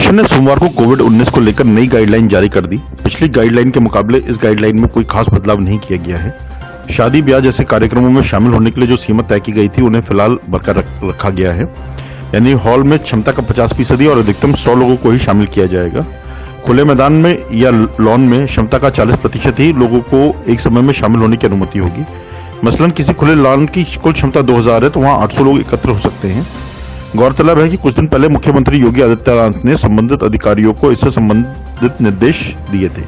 प्रशासन ने सोमवार को कोविड-19 को लेकर नई गाइडलाइन जारी कर दी। पिछली गाइडलाइन के मुकाबले इस गाइडलाइन में कोई खास बदलाव नहीं किया गया है। शादी ब्याह जैसे कार्यक्रमों में शामिल होने के लिए जो सीमा तय की गई थी उन्हें फिलहाल बरकरार रखा गया है, यानी हॉल में क्षमता का 50% और अधिकतम 100 लोगों को ही शामिल किया जाएगा। खुले मैदान में या लॉन में क्षमता का 40% ही लोगों को एक समय में शामिल होने की अनुमति होगी। मसलन किसी खुले लॉन की कुल क्षमता 2000 है तो वहां 800 लोग एकत्र हो सकते हैं। गौरतलब है कि कुछ दिन पहले मुख्यमंत्री योगी आदित्यनाथ ने संबंधित अधिकारियों को इससे संबंधित निर्देश दिए थे।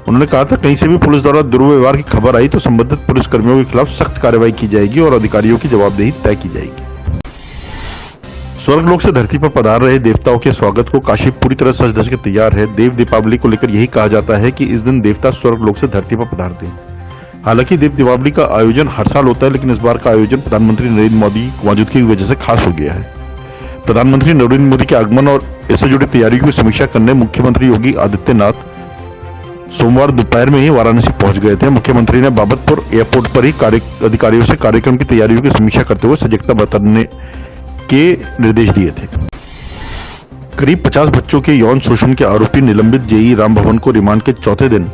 उन्होंने कहा था कहीं से भी पुलिस द्वारा दुर्व्यवहार की खबर आई तो संबंधित पुलिसकर्मियों के खिलाफ सख्त कार्रवाई की जाएगी और अधिकारियों की जवाबदेही तय की जाएगी। स्वर्गलोक से धरती पर पधार रहे देवताओं के स्वागत को काशी पूरी तरह सज धज के तैयार है। देव दीपावली को लेकर यही कहा जाता है कि इस दिन देवता स्वर्गलोक से धरती पर पधारते हैं। हालांकि देव दीपावली का आयोजन हर साल होता है, लेकिन इस बार का आयोजन प्रधानमंत्री नरेंद्र मोदी की मौजूदगी की वजह से खास हो गया है। प्रधानमंत्री नरेंद्र मोदी के आगमन और इससे जुड़ी तैयारियों की समीक्षा करने मुख्यमंत्री योगी आदित्यनाथ सोमवार दोपहर में ही वाराणसी पहुंच गए थे। मुख्यमंत्री ने बाबतपुर एयरपोर्ट पर ही अधिकारियों से कार्यक्रम की तैयारियों की समीक्षा करते हुए सजगता बरतने के निर्देश दिए थे। करीब 50 बच्चों के यौन शोषण के आरोपी निलंबित जेईई राम भवन को रिमांड के चौथे दिन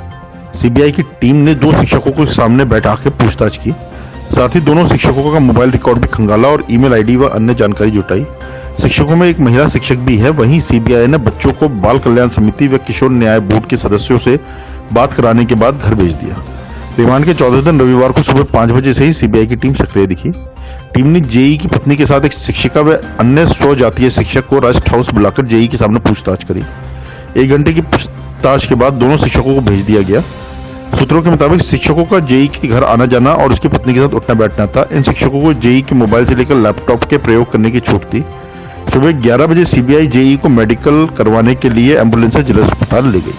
सीबीआई की टीम ने 2 शिक्षकों को सामने बैठा के पूछताछ की। साथ ही दोनों शिक्षकों का मोबाइल रिकॉर्ड भी खंगाला और ईमेल आईडी व अन्य जानकारी जुटाई। शिक्षकों में एक महिला शिक्षक भी है। वहीं सीबीआई ने बच्चों को बाल कल्याण समिति व किशोर न्याय बोर्ड के सदस्यों से बात कराने के बाद घर भेज दिया। रिमांड के चौथे दिन रविवार को सुबह 5 बजे से ही सीबीआई की टीम सक्रिय दिखी। टीम ने जेईई की पत्नी के साथ एक शिक्षिका व अन्य 100 जातीय शिक्षक को रेस्ट हाउस बुलाकर जेईई के सामने पूछताछ करी। 1 घंटे की पूछताछ के बाद दोनों शिक्षकों को भेज दिया गया। सूत्रों के मुताबिक शिक्षकों का जेईई के घर आना जाना और उसकी पत्नी के साथ उठना बैठना था। इन शिक्षकों को जेईई के मोबाइल से लेकर लैपटॉप के प्रयोग करने की छूट थी। सुबह 11 बजे सीबीआई जेईई को मेडिकल करवाने के लिए एम्बुलेंस से जिला अस्पताल ले गई।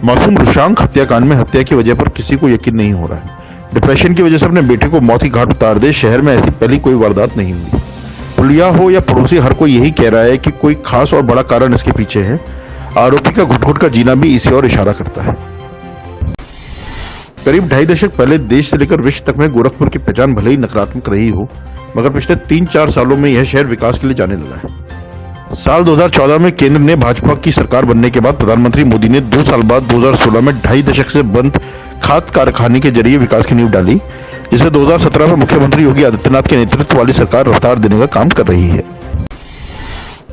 मासूम रुशांक हत्याकांड में हत्या की वजह पर किसी को यकीन नहीं हो रहा है। डिप्रेशन की वजह से अपने बेटे को मौत की घाट उतार दे, शहर में ऐसी पहली कोई वारदात नहीं हुई। पुलिया हो या पड़ोसी, हर कोई यही कह रहा है कि कोई खास और बड़ा कारण इसके पीछे है। आरोपी का घुट-घुट का जीना भी इसी ओर इशारा करता है। करीब 2.5 दशक पहले देश से लेकर विश्व तक में गोरखपुर की पहचान भले ही नकारात्मक रही हो, मगर पिछले 3-4 सालों में यह शहर विकास के लिए जाने लगा है। साल 2014 में केंद्र ने भाजपा की सरकार बनने के बाद प्रधानमंत्री मोदी ने 2 साल बाद 2016 में 2.5 दशक से बंद खाद कारखाने के जरिए विकास की नींव डाली, जिसे 2017 में मुख्यमंत्री योगी आदित्यनाथ के नेतृत्व वाली सरकार रफ्तार देने का काम कर रही है।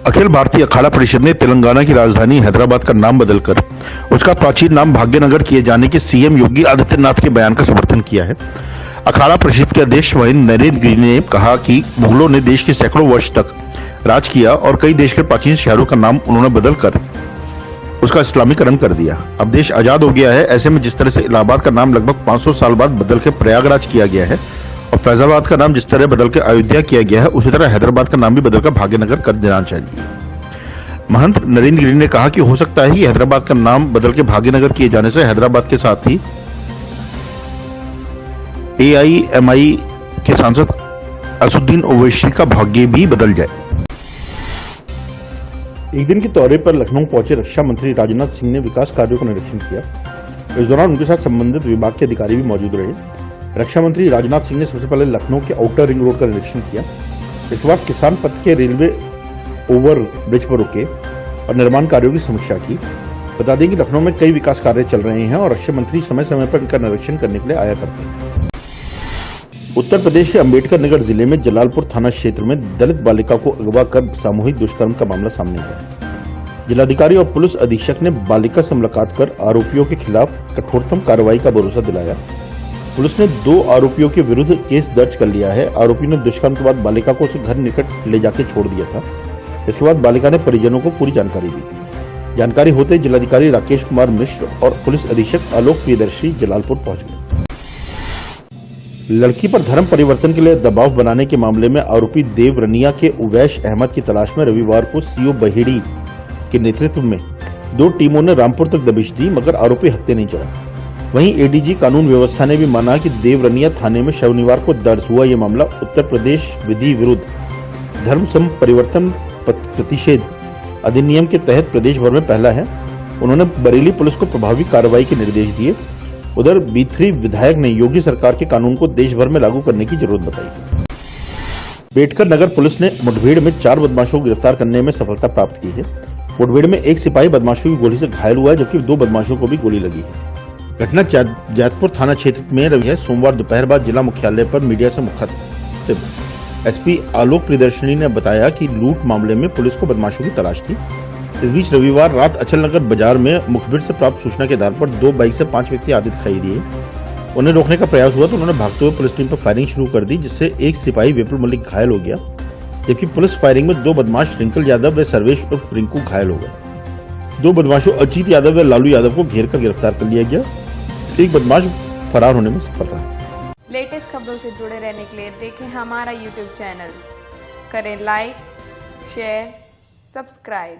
अखिल भारतीय अखाड़ा परिषद ने तेलंगाना की राजधानी हैदराबाद का नाम बदलकर उसका प्राचीन नाम भाग्यनगर किए जाने के सीएम योगी आदित्यनाथ के बयान का समर्थन किया है। अखाड़ा परिषद के अध्यक्ष नरेंद्र गिरी ने कहा कि मुगलों ने देश के सैकड़ों वर्ष तक राज किया और कई देश के प्राचीन शहरों का नाम उन्होंने बदलकर उसका इस्लामीकरण कर दिया। अब देश आजाद हो गया है। ऐसे में जिस तरह से इलाहाबाद का नाम लगभग 500 साल बाद बदल के प्रयागराज किया गया है और फैजाबाद का नाम जिस तरह बदल के अयोध्या किया गया है, उसी तरह हैदराबाद का नाम भी बदलकर भाग्यनगर कर देना चाहिए। महंत नरेंद्र गिरी ने कहा कि हो सकता है कि हैदराबाद का नाम बदल के भाग्यनगर किए जाने से हैदराबाद के साथ ही एआईएमआई के सांसद असुद्दीन ओवैसी का भाग्य भी बदल जाए। एक दिन के दौरे पर लखनऊ पहुंचे रक्षा मंत्री राजनाथ सिंह ने विकास कार्यों का निरीक्षण किया। इस दौरान उनके साथ संबंधित विभाग के अधिकारी भी मौजूद रहे। रक्षा मंत्री राजनाथ सिंह ने सबसे पहले लखनऊ के आउटर रिंग रोड का निरीक्षण किया। इसके बाद किसान पथ के रेलवे ओवर ब्रिज पर रुके और निर्माण कार्यों की समीक्षा की। बता दें कि लखनऊ में कई विकास कार्य चल रहे हैं और रक्षा मंत्री समय समय पर इनका निरीक्षण करने के लिए आया करते हैं। उत्तर प्रदेश के अंबेडकर नगर जिले में जलालपुर थाना क्षेत्र में दलित बालिका को अगवा कर सामूहिक दुष्कर्म का मामला सामने आया। जिलाधिकारी और पुलिस अधीक्षक ने बालिका से मुलाकात कर आरोपियों के खिलाफ कठोरतम कार्रवाई का भरोसा दिलाया। पुलिस ने 2 आरोपियों के विरुद्ध केस दर्ज कर लिया है। आरोपी ने दुष्कर्म के बाद बालिका को उसे घर निकट ले जाकर छोड़ दिया था। इसके बाद बालिका ने परिजनों को पूरी जानकारी दी। जानकारी होते ही जिलाधिकारी राकेश कुमार मिश्र और पुलिस अधीक्षक आलोक प्रियदर्शी जलालपुर पहुंच गए। लड़की पर धर्म परिवर्तन के लिए दबाव बनाने के मामले में आरोपी देव रनिया के उवैश अहमद की तलाश में रविवार को सीओ बहेड़ी के नेतृत्व में 2 टीमों ने रामपुर तक दबिश दी, मगर आरोपी हत्या नहीं चला। वहीं एडीजी कानून व्यवस्था ने भी माना कि देव रनिया थाने में शनिवार को दर्ज हुआ यह मामला उत्तर प्रदेश विधि विरुद्ध धर्म परिवर्तन प्रतिषेध अधिनियम के तहत प्रदेश भर में पहला है। उन्होंने बरेली पुलिस को प्रभावी कार्रवाई के निर्देश दिए। उधर B3 विधायक ने योगी सरकार के कानून को देश भर में लागू करने की जरूरत बताई। बेटकर नगर पुलिस ने मुठभेड़ में 4 बदमाशों को गिरफ्तार करने में सफलता प्राप्त की है। मुठभेड़ में एक सिपाही बदमाशों की गोली से घायल हुआ है, जबकि 2 बदमाशों को भी गोली लगी है। घटना जैतपुर थाना क्षेत्र में रही है। सोमवार दोपहर बाद जिला मुख्यालय पर मीडिया से मुखातिब एसपी आलोक प्रियदर्शनी ने बताया कि लूट मामले में पुलिस को बदमाशों की तलाश थी। इस बीच रविवार रात अचल नगर बाजार में मुखबिर से प्राप्त सूचना के आधार पर 2 बाइक से 5 व्यक्ति आदि दिखाई दिए। उन्हें रोकने का प्रयास हुआ तो उन्होंने भागते हुए पुलिस टीम पर फायरिंग शुरू कर दी, जिससे एक सिपाही विपुल मलिक घायल हो गया, जबकि पुलिस फायरिंग में 2 बदमाश रिंकल यादव व सर्वेश उर्फ रिंकू घायल हो गए। 2 बदमाशों अजीत यादव व लालू यादव को घेर कर गिरफ्तार कर लिया गया। एक बदमाश फरार होने में सफल रहा। लेटेस्ट खबरों से जुड़े रहने के लिए देखें हमारा यूट्यूब चैनल, करें लाइक, शेयर, सब्सक्राइब।